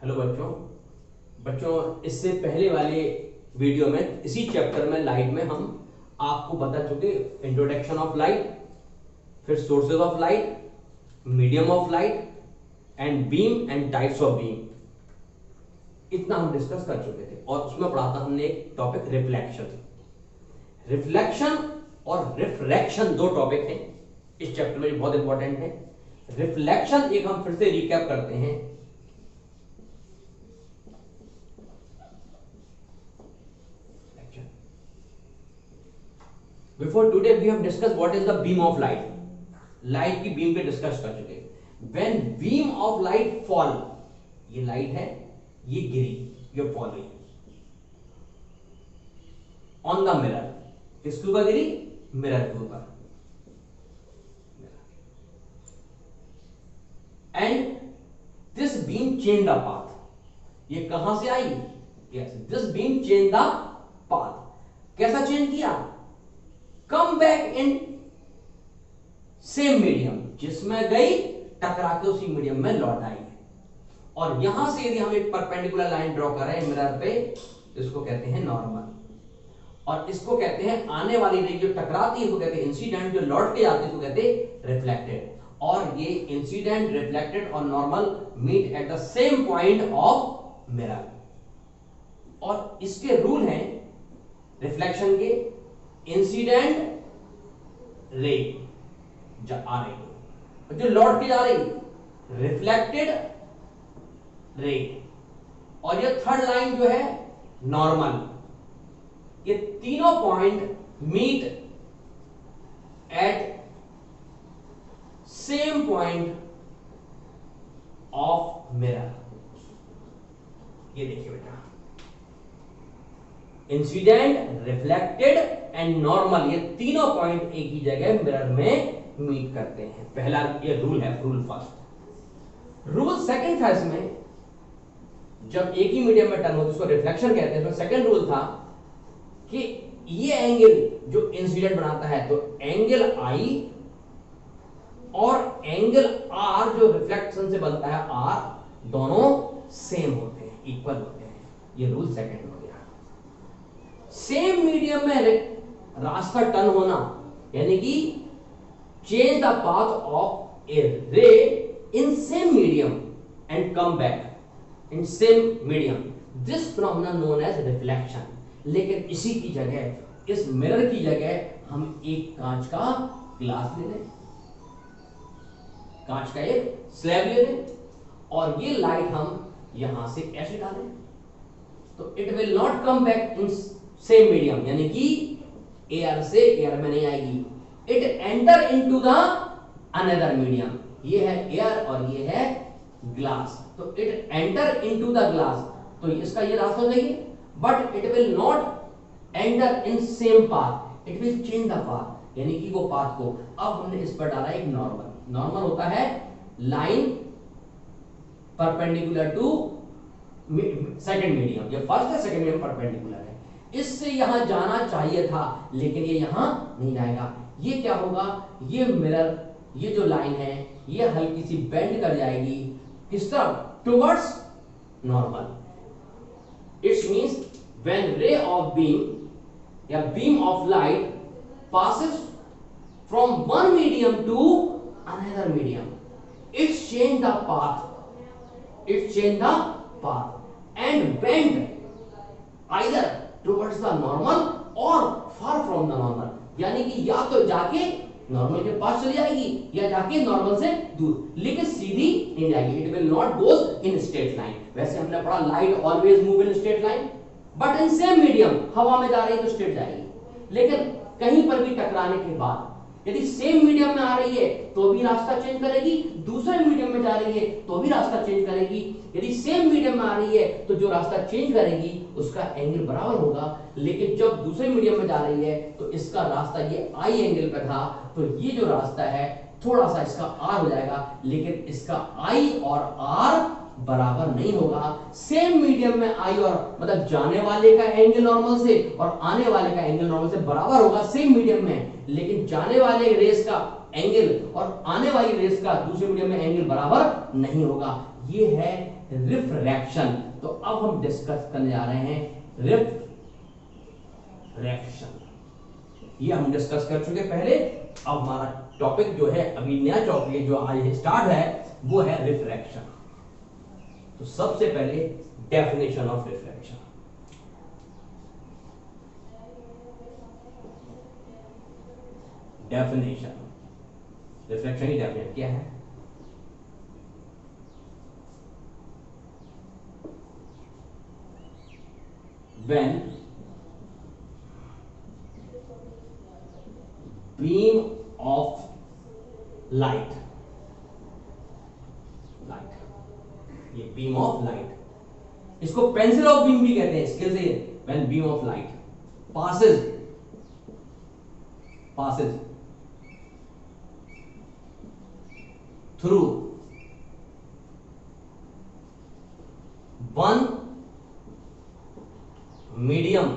Hello बच्चों। इससे पहले वाले वीडियो में इसी चैप्टर में लाइट में हम आपको बता चुके इंट्रोडक्शन ऑफ लाइट, फिर sources of light, medium of light and beam and types of beam, इतना हम डिस्कस कर चुके थे। और उसमें पढ़ा था हमने एक टॉपिक रिफ्लेक्शन। रिफ्लेक्शन और रिफ्रैक्शन दो टॉपिक हैं इस चैप्टर में, बहुत इंपॉर्टेंट है। रिफ्लेक्शन एक हम फिर से रिकैप करते हैं। Before today we have discussed what is the beam of light. Light की बीम पे डिस्कस कर चुके। When beam of light fall, ये लाइट है, ये गिरी, ये फॉल हुई ऑन द मिरर। किसके ऊपर गिरी? मिरर के ऊपर। And this beam change the path. ये कहां से आई? Yes, this beam change the path. कैसा चेंज किया? Come back in same medium, जिसमें गई टकरा के उसी मीडियम में लौट आई। और यहां से यदि हम एक परपेंडिकुलर लाइन ड्रॉ करें मिरर पे, इसको कहते हैं नॉर्मल, और इसको कहते हैं आने वाली रे जो टकराती है उसको कहते हैं इंसिडेंट, जो लौट के आती है उसको कहते हैं रिफ्लेक्टेड। और ये इंसिडेंट, रिफ्लेक्टेड और normal meet at the same point of mirror. और इसके रूल हैं रिफ्लेक्शन के। इंसिडेंट रे आ रही, जो लौट के जा रही रिफ्लेक्टेड रे, और ये थर्ड लाइन जो है नॉर्मल। ये तीनों point meet at same point of mirror. ये देखिए बेटा, इंसिडेंट, रिफ्लेक्टेड एंड नॉर्मल, ये तीनों पॉइंट एक ही जगह मिरर में मीट करते हैं। पहला ये रूल है, रूल फर्स्ट। रूल सेकंड था इसमें, जब एक ही मीडियम में टर्न होती है उसको रिफ्लेक्शन कहते हैं। तो सेकंड रूल था कि ये एंगल जो इंसिडेंट बनाता है, तो एंगल आई और एंगल आर जो रिफ्लेक्शन से बनता है आर, दोनों सेम होते हैं, इक्वल होते हैं। ये रूल सेकंड हो गया। सेम मीडियम में रास्ता टर्न होना, यानी कि change the path of a ray in same medium and come back in same medium, this phenomenon known as reflection. लेकिन इसी की जगह, इस मिरर की जगह हम एक कांच का ग्लास ले लें, कांच का एक स्लैब ले लें, और ये लाइट हम यहां से ऐसे डालें, तो it will not come back in same medium, यानी कि एयर से एयर में नहीं आएगी। It enter into the another medium. ये है एयर और ये है ग्लास, तो it enter into the glass, तो इसका ये रास्ता देखिए, but it will not enter in same path, it will change the path, यानी कि वो पाथ को अब हमने इस पर डाला एक नॉर्मल। नॉर्मल होता है line perpendicular to second medium, ये फर्स्ट है, सेकंड मीडियम परपेंडिकुलर है। इससे यहां जाना चाहिए था, लेकिन ये यहां नहीं जाएगा। ये क्या होगा? ये मिरर, ये जो लाइन है, ये हल्की सी बेंड कर जाएगी किस तरफ? Towards normal. It's means when ray of beam या beam of light passes from one medium to another medium, it change the path and bend either towards the normal or far from the normal, यानी कि या तो जाके normal के पास चली जाएगी या जाके नॉर्मल से दूर, लेकिन सीधी नहीं जाएगी। It will not goes in straight line. वैसे हमने पढ़ा light always move in straight line, but in same medium हवा में जा रही है तो स्ट्रेट जाएगी, लेकिन कहीं पर भी टकराने के बाद यदि सेम मीडियम में आ रही है तो भी रास्ता चेंज करेगी, दूसरे मीडियम में जा रही है तो भी रास्ता चेंज करेगी। यदि सेम मीडियम में आ रही है तो जो रास्ता चेंज करेगी उसका एंगल बराबर होगा, लेकिन जब दूसरे मीडियम में जा रही है तो इसका रास्ता ये आई एंगल पे था, तो ये जो रास्ता है थोड़ा सा इसका आर हो जाएगा, लेकिन इसका आई और आर बराबर नहीं होगा। सेम मीडियम में आई और मतलब जाने वाले का एंगल नॉर्मल से और आने वाले का एंगल नॉर्मल से बराबर होगा सेम मीडियम में, लेकिन जाने वाले रेस का एंगल और आने वाली रेस का दूसरे मीडियम में एंगल बराबर नहीं होगा। ये है रिफ्रैक्शन। तो अब हम डिस्कस करने जा रहे हैं रिफ्रैक्शन। ये हम डिस्कस कर चुके पहले। अब हमारा टॉपिक जो है, अभी नया टॉपिक जो आज स्टार्ट है, वो है रिफ्रैक्शन। तो सबसे पहले definition of refraction. Definition, refraction की डेफिनेशन क्या है? When beam of light, ये beam of light, इसको पेंसिल ऑफ बीम भी कहते हैं इसके से। when beam of light passes through one medium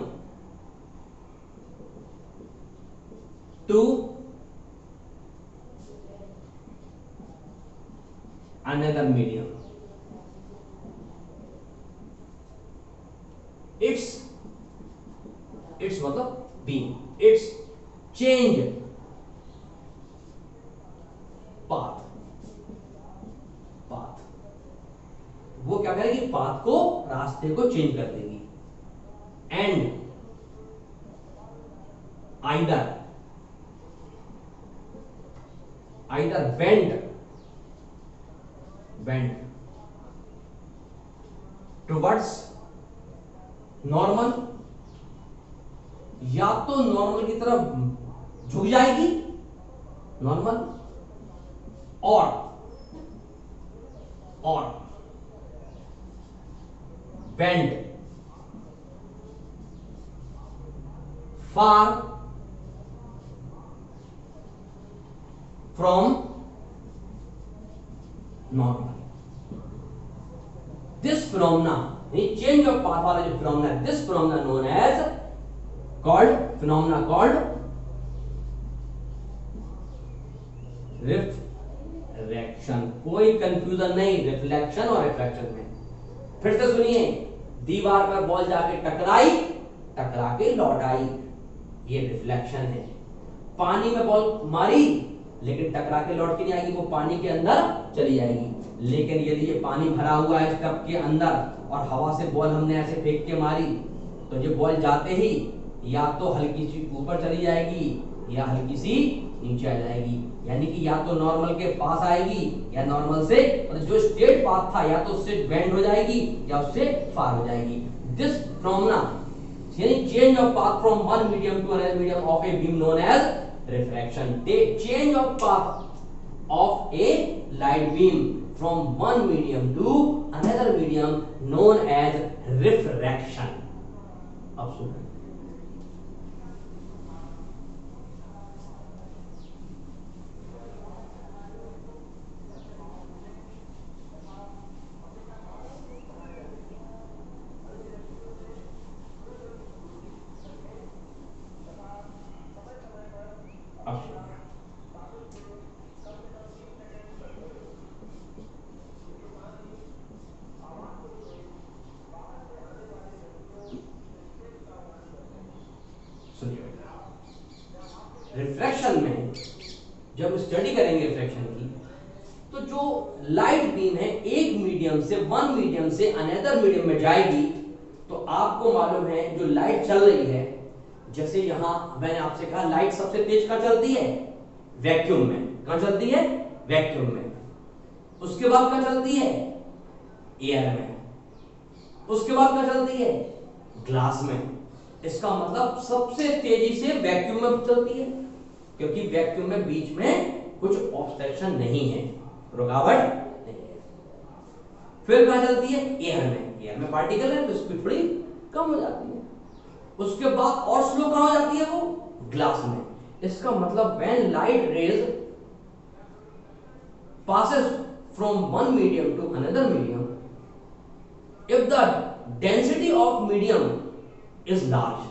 to another medium, its मतलब beam, its change path, वो क्या करेगी? पाथ को, रास्ते को चेंज कर देगी। And either bend towards normal, या तो नॉर्मल की तरफ झुक जाएगी, नॉर्मल, और bend far from normal. This phenomena, change of path वाला जो phenomena, this phenomena known as refraction. कोई कंफ्यूजन नहीं रिफ्लेक्शन और रिफ्रैक्शन में। फिर से सुनिए, दीवार पर बॉल जाके टकरा के लौट आई, ये रिफ्लेक्शन है। पानी में बॉल मारी लेकिन टकरा के लौट के नहीं आएगी, वो पानी के अंदर चली जाएगी। लेकिन यदि ये पानी भरा हुआ है टब के अंदर और हवा से बॉल हमने ऐसे फेंक के मारी, तो ये बॉल जाते ही या तो हल्की सी ऊपर चली जाएगी या हल्की सी नीचे आ जाएगी। यानी कि या तो नॉर्मल के पास आएगी या नॉर्मल से, मतलब जो स्ट्रेट पाथ था, या तो उससे बेंड हो जाएगी या उससे फार हो जाएगी। This phenomena, change of path from one medium to another medium of a beam known as refraction. The change of path of a light beam from one medium to another medium known as refraction. अब सुनो, refraction में जब study करेंगे refraction की, तो जो light beam है एक मीडियम से, वन मीडियम से अनदर मीडियम में जाएगी, तो आपको मालूम है जो लाइट चल रही है, जैसे यहां मैंने आपसे कहा लाइट सबसे तेज कहां चलती है? वैक्यूम में। कहां चलती है? वैक्यूम में। उसके बाद कहां चलती है? एयर में। उसके बाद कहां चलती है? ग्लास में। इसका मतलब सबसे तेजी से वैक्यूम में चलती है, क्योंकि वैक्यूम में बीच में कुछ ऑब्स्ट्रक्शन नहीं है, रुकावट नहीं है। फिर कहां चलती है? एयर में। एयर में पार्टिकल है तो स्पीड थोड़ी कम हो जाती है। उसके बाद और स्लो कहां हो जाती है? वो ग्लास में। इसका मतलब when light rays passes from one medium to another medium, if the density of medium is large,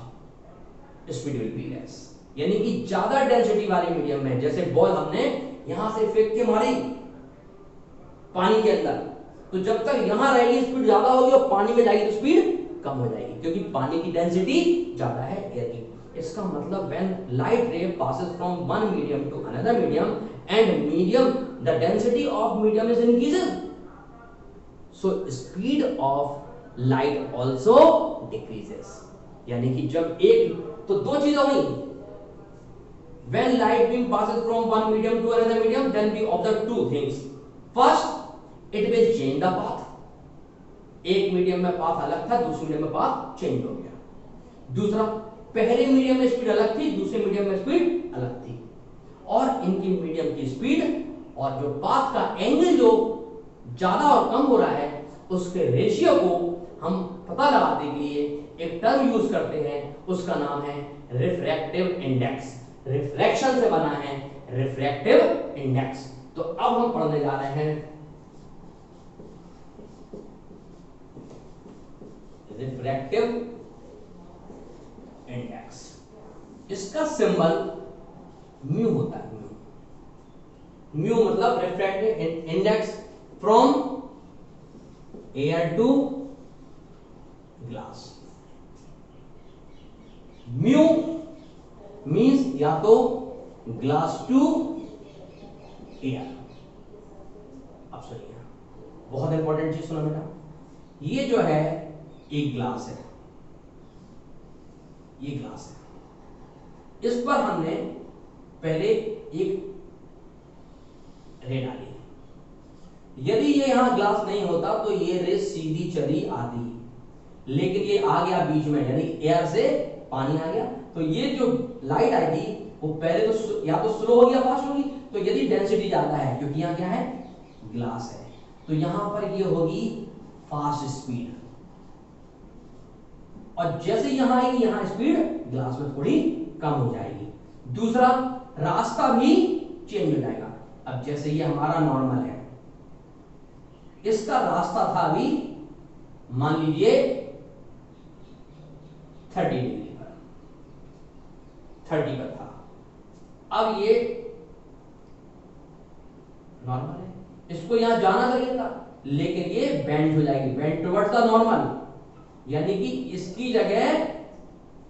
speed will be less. यानी कि ज्यादा डेंसिटी वाले मीडियम में, जैसे बॉल हमने यहां से फेंक के मारी पानी के अंदर, तो जब तक यहां रहेगी स्पीड ज्यादा होगी और पानी में जाएगी तो स्पीड कम हो जाएगी, क्योंकि पानी की डेंसिटी ज्यादा है एयर की। इसका मतलब when light ray passes from one medium to another medium and medium the density of medium is increases, so speed of light also decreases। यानी कि जब एक, तो दो चीजें हुई, when light beam passes from one medium to another medium then we observe two things, first it will change the path, एक medium में पाथ अलग था, दूसरे मीडियम में पाथ चेंज हो गया। दूसरा, पहले मीडियम में स्पीड अलग थी, दूसरे मीडियम में स्पीड अलग थी, और इनकी मीडियम की स्पीड और जो पाथ का एंगल जो ज्यादा और कम हो रहा है उसके रेशियो को हम पता लगाने के लिए एक टर्म यूज करते हैं, उसका नाम है रिफ्रैक्टिव इंडेक्स। रिफ्रैक्शन से बना है रिफ्रैक्टिव इंडेक्स। तो अब हम पढ़ने जा रहे हैं रिफ्रैक्टिव इंडेक्स। इसका सिंबल म्यू होता है। म्यू मतलब refractive index from air to glass. Mu means या तो ग्लास टू एयर। अब सुनिए, बहुत इंपॉर्टेंट चीज सुना बेटा, ये जो है एक ग्लास है, ये ग्लास है, इस पर हमने पहले एक रे डाली। यदि ये यहां ग्लास नहीं होता तो ये रे सीधी चली आती, लेकिन ये आ गया बीच में, यानी एयर से पानी आ गया, तो ये जो लाइट आएगी वो पहले तो या तो स्लो होगी या फास्ट होगी। तो यदि डेंसिटी ज्यादा है, क्योंकि यहां क्या है, ग्लास है, तो यहां पर ये होगी फास्ट स्पीड, और जैसे यहां आएगी यहां स्पीड ग्लास में थोड़ी कम हो जाएगी। दूसरा, रास्ता भी चेंज हो जाएगा। अब जैसे ये हमारा नॉर्मल है, इसका रास्ता था अभी मान लीजिए 30 डिग्री पर, 30 पर था, अब ये नॉर्मल है, इसको यहां जाना चाहिए था, लेकिन ये बेंड हो जाएगी, बेंड टुवर्ड्स द नॉर्मल, यानी कि इसकी जगह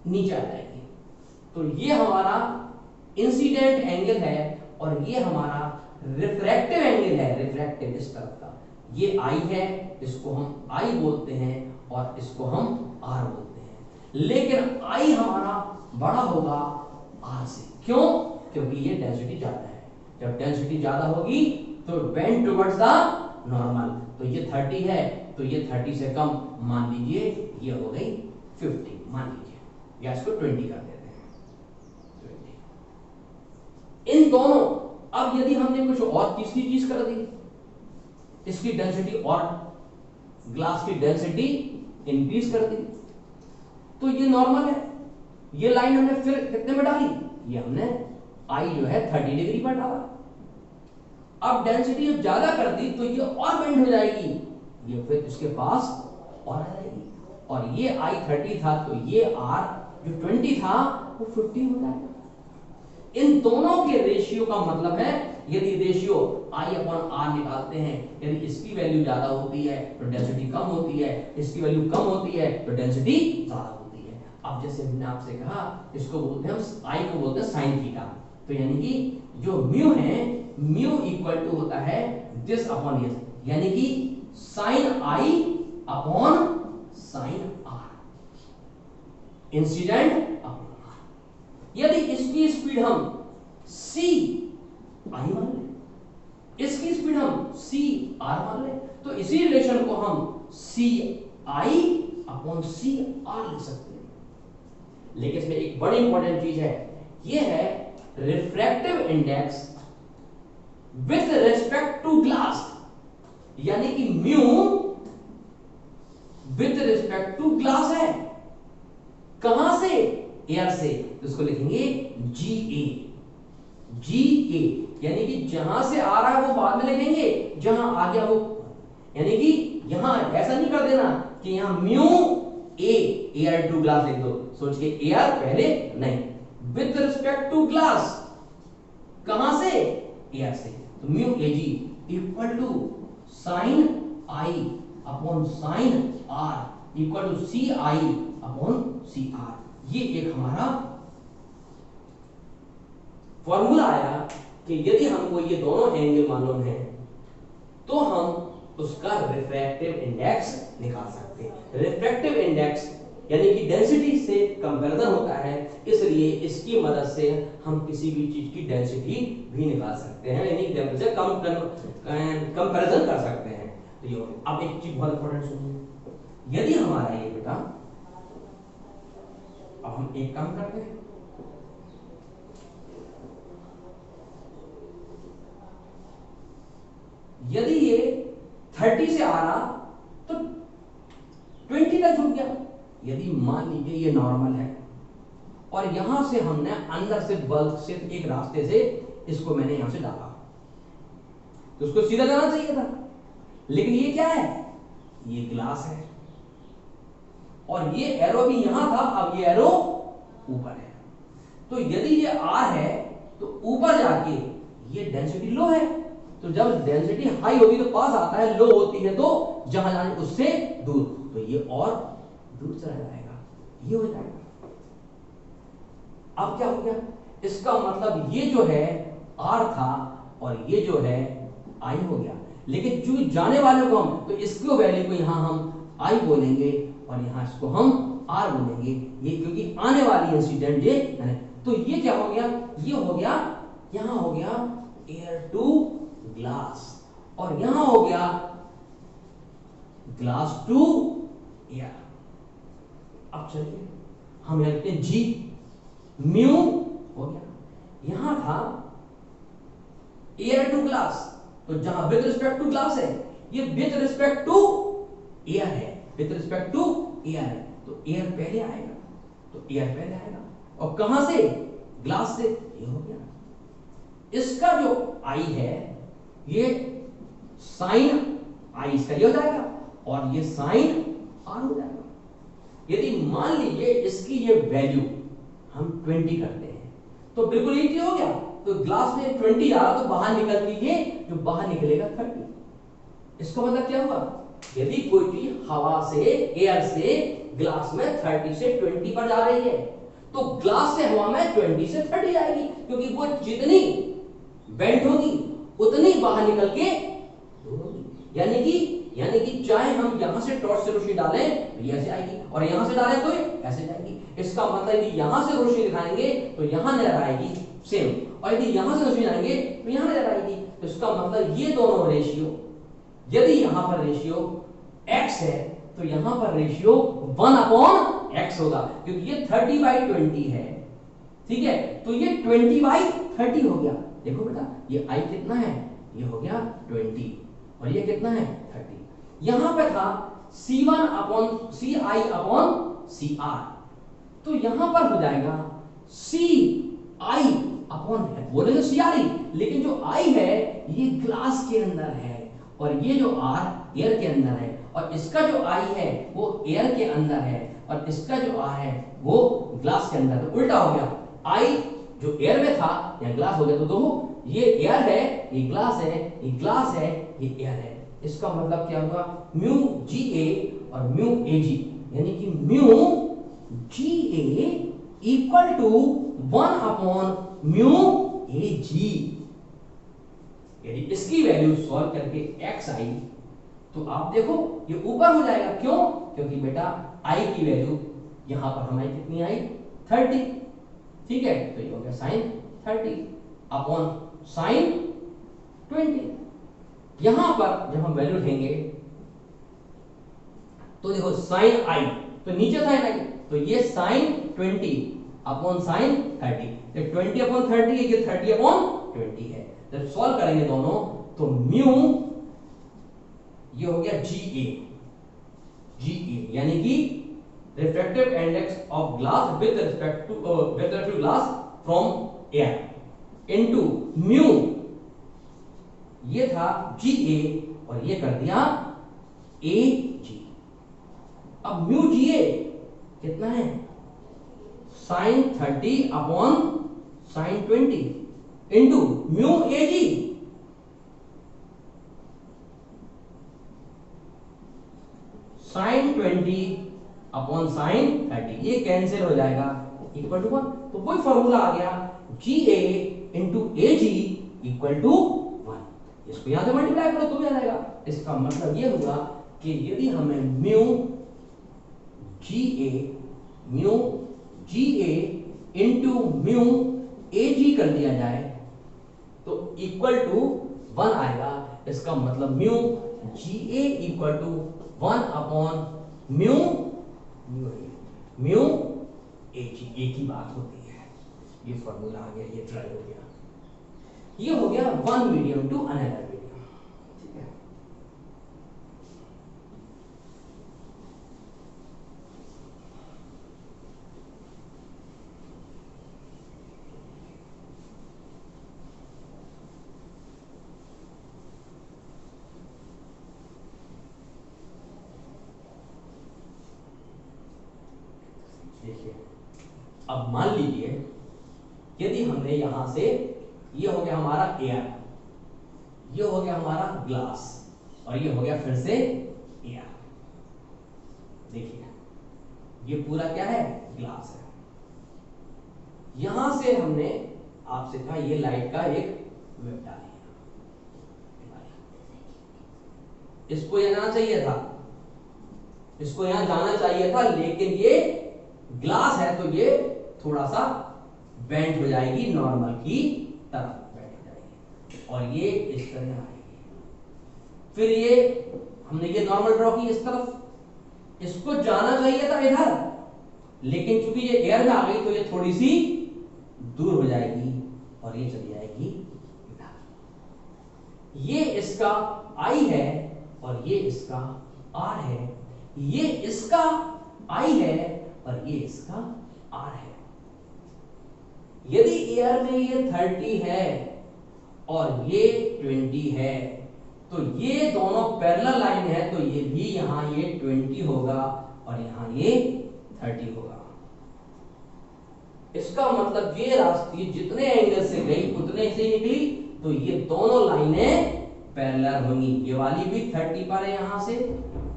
नीचे आ जाएगी। तो ये हमारा इंसिडेंट एंगल है और ये हमारा रिफ्रैक्टिव एंगल है, रिफ्रैक्टिव इस तरफ का। ये आई है, इसको हम आई बोलते हैं और इसको हम आर बोलते हैं, लेकिन आई हमारा बड़ा होगा आर से। क्यों? क्योंकि ये डेंसिटी ज्यादा है। जब डेंसिटी ज्यादा होगी तो बेंड टुवर्ड्स द नॉर्मल, तो ये 30 है, तो ये 30 से कम मान लीजिए ये हो गई 50 मान लीजिए, या इसको 20 कर देते हैं, 20। इन दोनों, अब यदि हमने कुछ और तीसरी चीज कर दी, इसकी डेंसिटी और ग्लास की डेंसिटी इंक्रीज कर दी, तो ये नॉर्मल है। ये लाइन हमने फिर कितने में डाली, ये हमने आई जो है 30 डिग्री पर डाला। अब डेंसिटी जब ज्यादा कर दी तो ये और बेंड हो जाएगी, ये फिर इसके पास और आ जाएगी, और ये आई 30 था तो ये आर जो 20 था वो 50 हो जाएगा। इन दोनों के रेशियो का मतलब है, यदि रेशियो आई अपॉन आर निकालते हैं, यदि इसकी वैल्यू ज्यादा होती है तो डेंसिटी कम होती है, इसकी वैल्यू कम होती है तो डेंसिटी ज्यादा होती है। अब जैसे मैंने आपसे कहा, इसको बोलते हैं, आई को बोलते हैं साइन थीटा, तो यानी कि जो म्यू है, म्यू इक्वल टू होता है दिस अपॉन दिस, यानी कि sine I upon sine r, incident upon r. यदि इसकी स्पीड हम सी आई मान लें, इसकी स्पीड हम सी आर मान लें, तो इसी रिलेशन को हम सी आई अपॉन सी आर लिख सकते हैं। लेकिन इसमें एक बड़ी इंपॉर्टेंट चीज है, यह है refractive index with respect to glass, यानी कि mu with respect to glass है। कहां से? एयर से, तो इसको लिखेंगे जी ए, जी ए, यानी कि जहां से आ रहा है वो बाद में लिखेंगे, जहां आ गया वो, यानी कि यहां ऐसा नहीं कर देना कि यहां mu A air to glass लिख दो, सोच के एयर पहले नहीं, विथ रिस्पेक्ट टू ग्लास, कहां से? एयर से, तो mu A G equal to sine I upon sine r equal to C I upon C r. ये एक हमारा फॉर्मूला आया कि यदि हमको ये दोनों एंगल मालूम है तो हम उसका रिफ्रैक्टिव इंडेक्स निकाल सकते हैं। रिफ्रैक्टिव इंडेक्स यानी कि डेंसिटी से कंपैरिजन होता है, इसलिए इसकी मदद से हम किसी भी चीज की डेंसिटी भी निकाल सकते हैं, यानी टेंपरेचर कंपैरिजन कर सकते हैं। तो ये अब एक चीज बहुत इंपॉर्टेंट सुनिए, यदि हमारा ये बेटा, अब हम एक काम करते हैं, यदि ये 30 से आ रहा तो 20 तक झुक गया। यदि मान लीजिए ये नॉर्मल है और यहां से हमने अंदर से बल्ब से एक रास्ते से इसको मैंने यहां से डाला तो उसको सीधा जाना चाहिए था, लेकिन ये क्या है, ये ग्लास है और ये एरो भी यहां था, अब ये एरो ऊपर है। तो यदि ये आर है तो ऊपर जाके ये डेंसिटी लो है, तो जब डेंसिटी हाई होगी तो पास आता है, लो होती है तो जहां जाने उससे दूर, तो ये और दूर चला जाएगा, ये हो जाएगा। अब क्या हो गया, इसका मतलब ये जो है आर था और ये जो है आई हो गया, लेकिन चूंकि जाने वाले को हम, तो इसको वैल्यू को यहां हम आई बोलेंगे और यहां इसको हम आर बोलेंगे, ये क्योंकि आने वाली इंसिडेंट ये। तो ये क्या हो गया, ये हो गया, यहां हो गया एयर टू ग्लास और यहां हो गया ग्लास टू एयर। अब चलिए हम यहां लिखते हैं जी, म्यू हो गया, यहां था एयर टू ग्लास, तो जहां विद रिस्पेक्ट टू ग्लास है, ये विद रिस्पेक्ट टू एयर है, विद रिस्पेक्ट टू एयर है, तो एयर पहले आएगा, तो एयर पहले आएगा, और कहां से, ग्लास से, ये हो गया। इसका जो आई है ये साइन आई इसका ये हो जाएगा और ये साइन आर हो जाएगा। यदि मान लीजिए इसकी ये वैल्यू हम 20 करते हैं तो बिल्कुल ये हो गया, तो ग्लास में 20 आ रहा तो बाहर निकल के ये जो बाहर निकलेगा 30। इसका मतलब क्या हुआ, यदि कोई चीज हवा से, एयर से ग्लास में 30 से 20 पर जा रही है तो ग्लास से हवा में 20 से 30 जाएगी, क्योंकि वो जितनी बेंट होगी उतनी बाहर निकल के दूर होगी। यानी कि चाहे हम यहां से टॉर्च से रोशनी डालें तो ये ऐसे आएगी और यहां से डालें तो ऐसे जाएगी। इसका मतलब कि यहां से रोशनी दिखाएंगे तो यहां नजर आएगी सेम, और यदि यहां से रोशनी आएंगे तो यहां नजर आएगी। तो इसका मतलब ये दोनों रेशियो, यदि यहां पर रेशियो x है तो यहां पर रेशियो 1/x होगा, क्योंकि ये 30/20 है, ठीक है, तो ये 20/30 हो गया। देखो बेटा ये i कितना है, ये हो गया 20 और ये कितना है 30। यहां पे था CI/CR, तो यहां पर हो जाएगा CI बोलेंगे CRE, लेकिन जो I है ये ग्लास के अंदर है और ये जो R एयर के अंदर है, और इसका जो I है वो एयर के अंदर है और इसका जो R है वो ग्लास के अंदर, तो उल्टा हो गया, I जो एयर में था या ग्लास हो गया, तो दो ये एयर है, ये ग्लास है, ये ग्लास है, ये एयर है। इसका मतलब क्या हुआ, म्यू GA और म्यू AG, यानी कि म्यू GA इक्वल टू 1/म्यू AG। यदि इसकी वैल्यू सॉल्व करके x आई तो आप देखो ये ऊपर हो जाएगा, क्यों, क्योंकि बेटा I की वैल्यू यहां पर हमारी कितनी आई 30, ठीक है, तो ये हो गया साइन 30 अपॉन साइन 20। यहां पर जब हम वैल्यू लेंगे तो देखो साइन आई, तो नीचे साइन आई, तो ये साइन 20 अपॉन साइन 30, तो 20/30 ये 30/20 है। जब सॉल्व करेंगे दोनों तो म्यू ये हो गया GA यानी कि refractive index of glass with respect to glass from air into mu, ये था GA और ये कर दिया AG। अब म्यू GA कितना है, sine 30 upon sine 20 into mu AG, sine 20 upon sine 30, ये कैंसिल हो जाएगा, इक्वल टू 1। तो वही फॉर्मूला आ गया, GA into AG equal to 1। इसको यहां से मल्टीप्लाई करो तो भी आ जाएगा। इसका मतलब ये हुआ कि यदि हमें mu GA into mu AG कर दिया जाए तो इक्वल टू 1 आएगा। इसका मतलब mu GA equal to 1 upon mu AG, एक ही बात होती है। ये फॉर्मूला आ गया, ये ट्राई हो गया, ये हो गया one medium to another medium. ठीक है, देखिए अब मान लीजिए यदि हमने यहां से, ये हो गया हमारा एयर, ये हो गया हमारा ग्लास, और ये हो गया फिर से एयर। देखिए ये पूरा क्या है, ग्लास है। यहां से हमने आपसे कहा ये लाइट का एक वेव डाली, इसको यहां जाना चाहिए था, इसको यहां जाना चाहिए था, लेकिन ये ग्लास है तो ये थोड़ा सा बेंड हो जाएगी, नॉर्मल की तरफ बेंड हो जाएगी, और ये इस तरह आएगी। फिर ये हमने ये नॉर्मल ड्रॉ की इस तरफ, इसको जाना चाहिए था इधर, लेकिन चूंकि ये एयर में आ गई तो ये थोड़ी सी दूर हो जाएगी और ये चली जाएगी इधर। ये इसका आई है और ये इसका आर है, ये इसका आई है और ये इसका आर है। यदि एयर में ये 30 है और ये 20 है तो ये दोनों पैरेलल लाइन है, तो ये भी यहां ये 20 होगा और यहां ये 30 होगा। इसका मतलब ये रास्ते जितने एंगल से गई उतने से निकली, तो ये दोनों लाइनें पैरेलल होंगी। ये वाली भी 30 पर है यहां से,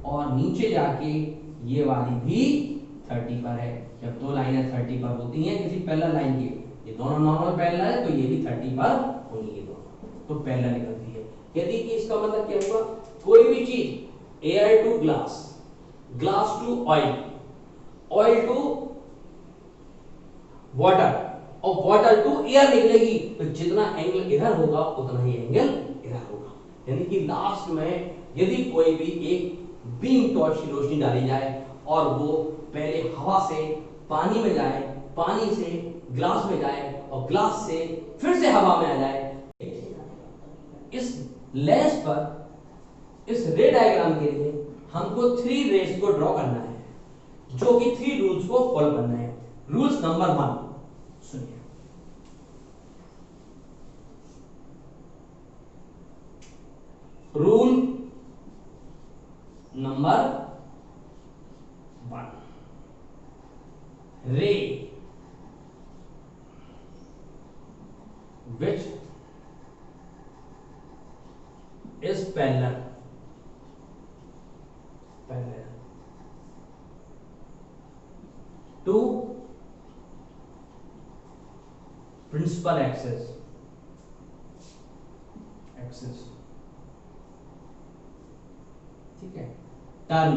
और नीचे जाके ये वाली भी 30 पर है। जब दो लाइनें 30 पर होती हैं किसी पैरेलल लाइन की, ये दोनों नॉर्मल पैरेलल है तो ये भी 30 पर होंगी, ये दोनों तो पैरेलल निकलती है। यदि कि इसका मतलब क्या हुआ, कोई भी चीज air to glass, glass to oil, oil to water और वाटर टू एयर निकलेगी, तो जितना एंगल इधर होगा उतना ही एंगल इधर होगा। यानी कि लास्ट में यदि कोई भी एक बीम टॉर्च की रोशनी डाली जाए और वो पहले हवा से पानी में जाए, पानी से ग्लास में जाए और ग्लास से फिर से हवा में आ जाए, इस लेंस पर, इस रे डायग्राम के लिए हमको 3 रेस को ड्रॉ करना है, जो कि 3 रूल्स को फॉलो करना है। रूल्स नंबर 1 सुनिए, रूल नंबर 1, रे which is parallel to principal axis ठीक है, turn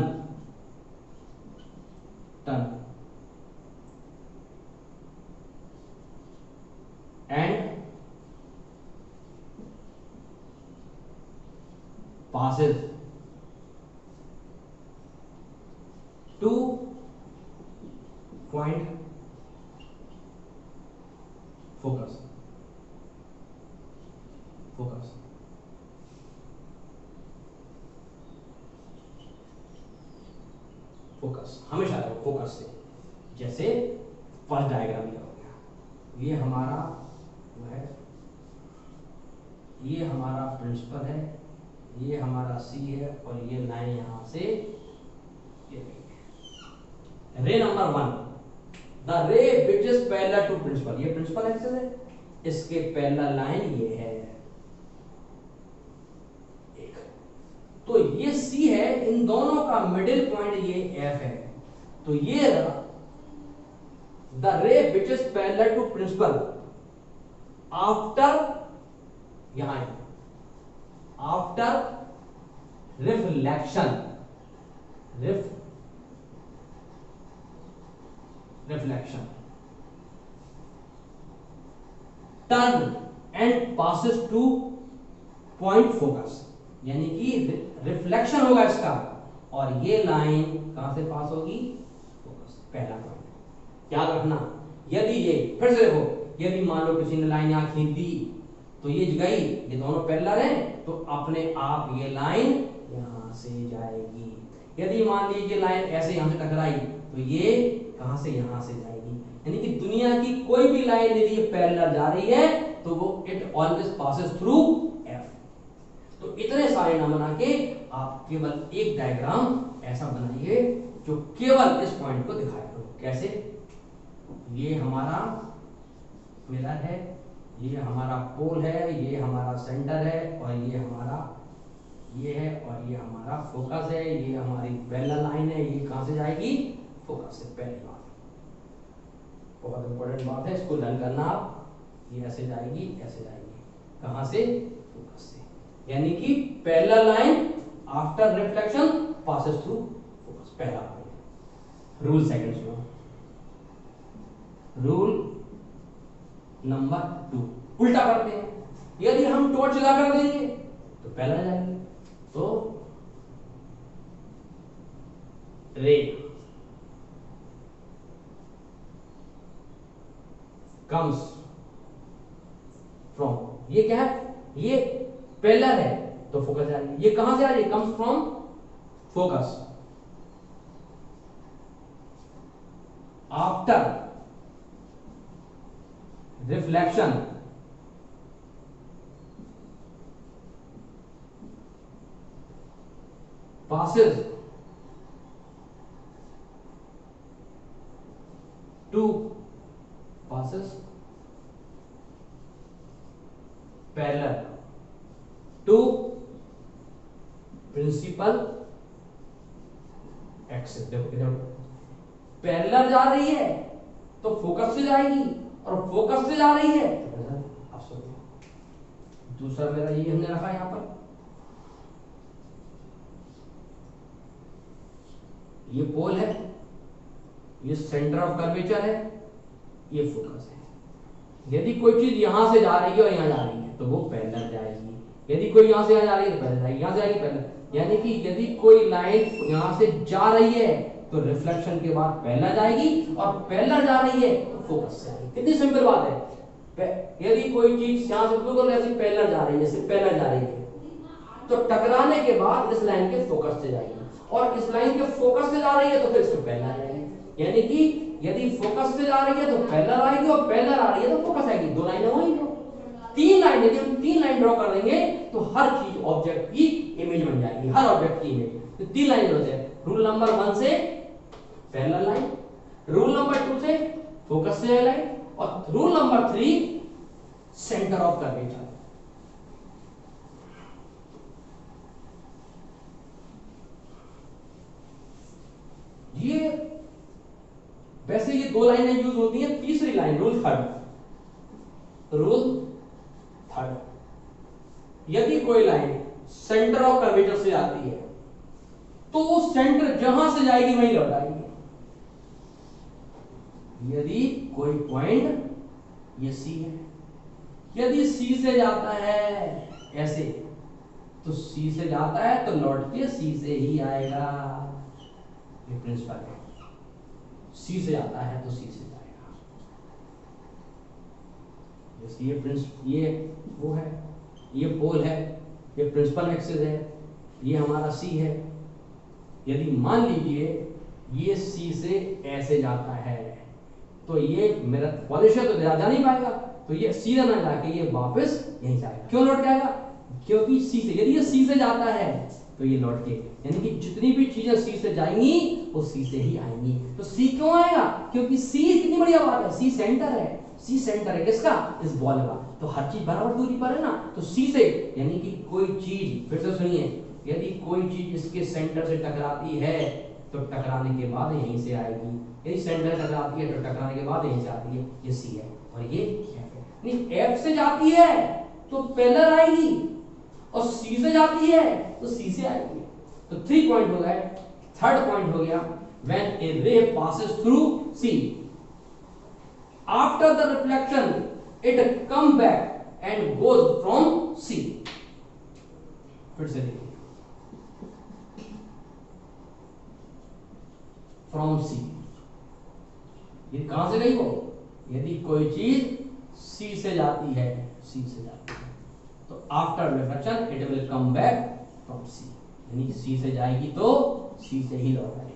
and passes to point focus हमेशा फोकस से। जैसे फर्स्ट डायग्राम ये हो गया, ये हमारा वो है, ये हमारा प्रिंसिपल है, ये हमारा सी है और ये लाइन यहां से ये रे number 1, the ray which is parallel to principal, ये प्रिंसिपल एक्सिस है, इसके पैरेलल लाइन ये है एक, तो ये सी है, इन दोनों का मिडिल पॉइंट ये एफ है, तो ये the ray which is parallel to principal after, यहां after reflection, reflection turn and passes to point focus, यानी कि रिफ्लेक्शन होगा इसका और ये लाइन कहां से पास होगी, फोकस, पहला पॉइंट याद रखना। यदि ये फिर से देखो, यदि मान लो किसी ने लाइन यहां खींच दी तो ये गई, ये दोनों पैरेलल हैं तो अपने आप ये लाइन यहां से जाएगी। यदि मान लीजिए लाइन ऐसे यहां से टकराई तो ये कहां से, यहां से जाएगी। यानी कि दुनिया की कोई भी लाइन यदि ये पैरेलल जा रही है तो वो it always passes through F. तो इतने सारे ना बना के आप केवल एक डायग्राम ऐसा बनाइए जो केवल इस पॉइंट को दिखाएगा। कैसे, ये हमारा मिरर है, ये हमारा पोल है, ये हमारा सेंटर है और ये हमारा ये है और ये हमारा फोकस है, ये हमारी पैरेलल लाइन है, ये कहां से जाएगी, फोकस से। पहली बात, बहुत इंपॉर्टेंट बात है, इसको लर्न करना आप। ये ऐसे जाएगी, ऐसे जाएगी, कहां से, फोकस से। यानी कि parallel line after reflection passes through focus, पहला पॉइंट। रूल सेकंड सुनो, रूल नंबर 2, उल्टा करते हैं। यदि हम टॉर्च जला कर देंगे तो पहला जाएंगे, तो रे कम्स फ्रॉम, ये क्या है, ये पैरेलल है तो फोकस आ रही है। ये कहां से आ रही है, comes from focus after reflection passes to passes parallel to principal axis। देखो पैरेलल जा रही है तो फोकस से जाएगी और फोकस से जा रही है तो आप सोचिए। दूसरा मेरा ये हमने रखा यहां पर, ये पोल है, ये सेंटर ऑफ कर्वेचर है, ये फोकस है। यदि कोई चीज यहां से जा रही है और यहां जा रही है तो वो पैरेलल जाएगी। यदि कोई यहां से यहां जा रही है तो पैरेलल जाएगी, यहां से जाएगी पैरेलल। यानी कि यदि कोई लाइन यहां से जा रही है तो रिफ्लेक्शन के बाद पैरेलल जाएगी और पैरेलल जा रही है तो फोकस से आएगी। कितनी सिंपल बात है। यदि कोई चीज यहां से बिल्कुल ऐसे पैरेलल जा रही है, जैसे पैरेलल जा रही है, तो टकराने के बाद इस लाइन के फोकस से जाएगी और इस लाइन के फोकस से जा रही है तो फिर इसको पैरेलल जाएगी। यानी कि यदि फोकस से जा रही है तो पैरेलल आएगी और पैरेलल आ रही है तो फोकस आएगी। दो लाइनें वही दो, तीन लाइन, यदि हम तीन लाइन ड्रॉ कर देंगे तो हर चीज ऑब्जेक्ट की इमेज बन जाएगी, हर ऑब्जेक्ट की इमेज। तो तीन लाइन होते हैं। रूल नंबर 1 से पैरेलल लाइन, रूल नंबर 2 से फोकस से लाइन और rule number 3 centre of curvature. ये वैसे ये दो लाइनें यूज होती हैं। तीसरी लाइन रूल थर्ड, यदि कोई लाइन सेंटर ऑफ कर्वेचर से आती है तो वो सेंटर जहां से जाएगी वहीं लौट आएगी। यदि कोई पॉइंट ये सी है, यदि सी से जाता है ऐसे तो सी से जाता है तो लौट के सी से ही आएगा। ये प्रिंसिपल है, सी से आता है तो सी से जाएगा। जैसे ये वो है, ये पोल है, ये प्रिंसिपल एक्सिस है, ये हमारा सी है। यदि मान लीजिए ये सी से ऐसे जाता है तो ये मेरा पॉलिशर तो जा नहीं पाएगा, तो ये सीधा ना जाके ये वापस यहीं जाएगा। क्यों लौट जाएगा, क्योंकि सी से, यदि ये सी से जाता है तो ये लौट के, यानी कि जितनी भी चीजें सी से जाएंगी वो सी से ही आएंगी। तो सी क्यों आएगा, क्योंकि सी कितनी बढ़िया बात है, सी सेंटर है। सी सेंटर है किसका, इस बॉल का। तो हर चीज बराबर दूरी पर है ना, तो सी से, यानी कि कोई चीज, फिर से सुनिए, यदि कोई चीज इसके सेंटर से टकराती है तो टकराने के बाद यहीं से आएगी, यदि सेंटर टकराती है तो टकराने के बाद यहीं से आती है, ये सी है और ये एफ है। नहीं एफ से जाती है तो पेलर आएगी और सी से जाती है तो सी से आएगी। तो 3 पॉइंट हो गए। थर्ड पॉइंट हो गया when a ray passes through C after the reflection it come back and goes from C. फिर से देखिए, फ्रॉम सी, ये कहां से गई वो, यदि कोई चीज सी से जाती है, सी से जाती है तो after reflection it will come back from C, यानी सी से जाएगी तो सी से ही लौट आएगी।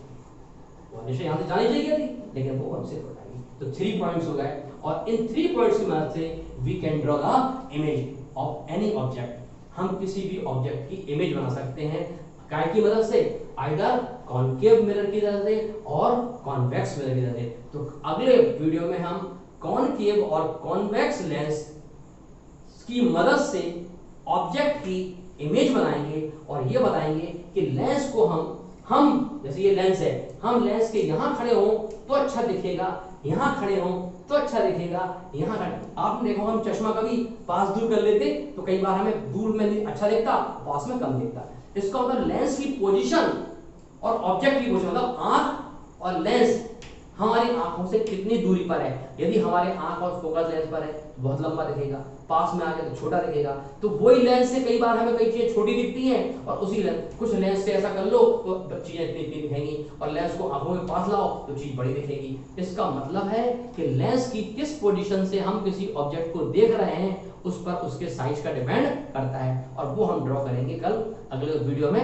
वो हमेशा यहां से जानी चाहिए थी लेकिन वो हमसे लौट आएगी। तो 3 पॉइंट्स हो गए और इन 3 पॉइंट्स की मदद से we can draw the image of any object. हम किसी भी ऑब्जेक्ट की इमेज बना सकते हैं काय की मदद से, आइदर कॉनकेव मिरर की मदद से और कॉन्वेक्स मिरर की मदद से। तो अगले वीडियो में हम कॉनकेव और कॉन्वेक्स लेंस की मदद से ऑब्जेक्ट की इमेज बनाएंगे और ये बताएंगे कि लेंस को हम जैसे ये लेंस है, हम लेंस के यहां खड़े हों तो अच्छा दिखेगा, यहां खड़े हों तो अच्छा दिखेगा, यहां खड़े। आपने देखो हम चश्मा कभी पास दूर कर लेते तो कई बार हमें दूर में अच्छा दिखता, पास में कम दिखता। इसका मतलब लेंस की पोजीशन और ऑब्जेक्ट की पोजीशन, मतलब आंख और लेंस हमारी आंखों से कितनी दूरी पर है। यदि हमारे आंख और फोकस लेंस पर है तो बहुत लंबा दिखेगा, पास में आ गया तो छोटा दिखेगा। तो वही लेंस से कई बार हमें कई चीजें छोटी दिखती हैं और उसी लेंस, कुछ लेंस से ऐसा कर लो तो चीजें इतनी इतनी दिखेंगी और लेंस को आंखों में पास लाओ तो चीज बड़ी दिखेगी। इसका मतलब है कि लेंस की किस पोजीशन से हम किसी ऑब्जेक्ट को देख रहे हैं उस पर उसके साइज का डिपेंड करता है और वो हम ड्रॉ करेंगे कल अगले वीडियो में।